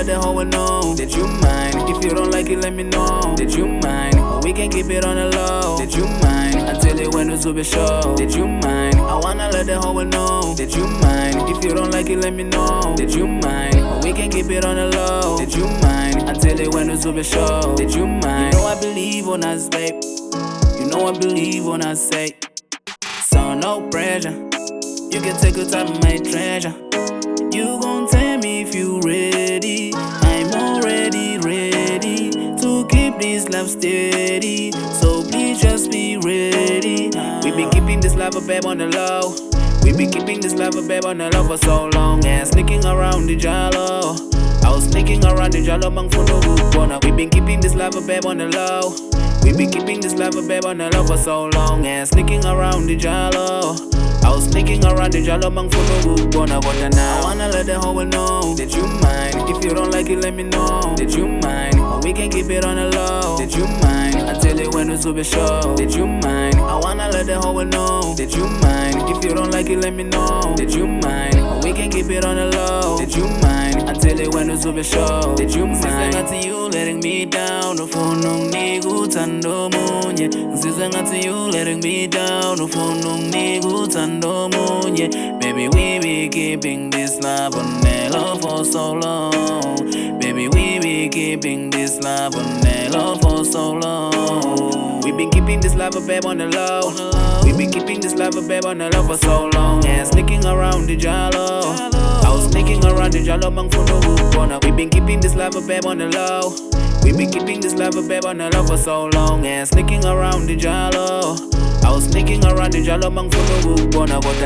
let the whole world know that you mine. If you don't like it, let me know that you mine. But we can keep it on the low that you mine. Until it when it's super show that you mine. I wanna let the whole world know that you mine. If you don't like it, let me know that you mine. But we can keep it on the low that you mine. Until it when it's super show that you mine. You know I believe when I babe. You know I believe when I say. So no pressure. You can take your time, my treasure. You gon' tell me if you ready. I'm already ready to keep this love steady. So please just be ready. We been keeping this love a babe on the low. We been keeping this love a babe on the low for so long. And sneaking around the jalo. I was sneaking around the jalo bang for no good. We been keeping this love a babe on the low. We been keeping this love a babe on the low for so long. And sneaking around the jalo. I was sneaking around the jalo bang for no good. But now I wanna let the whole world know that you mine. If you don't like it, let me know that you mine. But we can keep it on the low that you mine. Until it when it's super show that you mine. I wanna let the whole world know that you mine. If you don't like it, let me know that you mine. But we can keep it on the low that you mine. Until it when it's super show that you mine. Got to you letting me down. No phone no nigu tando munye. Got to you letting me down. No phone no nigu tando munye. Baby, we be keeping this love on the low for so long. Baby, we be keeping this love on the low for so long. We been keeping this love a babe on the low. We been keeping this love a babe on the low for so long. And sneaking around the jalo. I was sneaking around the jalo bang for no good. We been keeping this love a babe on the low. We been keeping this love a babe on the low for so long. And sneaking around the jalo. I was sneaking around the jalo bang for no good. But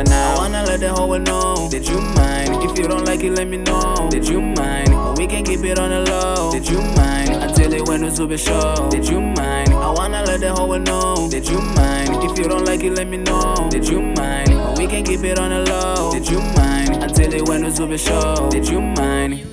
now I wanna let the whole world know that you mine. If you don't like it, let me know that you mine. But we can keep it on the low that you mine. Until it when it's super show that you mine. I wanna let the whole world know that you mine. If you don't like it, let me know that you mine. But we can keep it on the low that you mine. Until it when it's super show that you mine.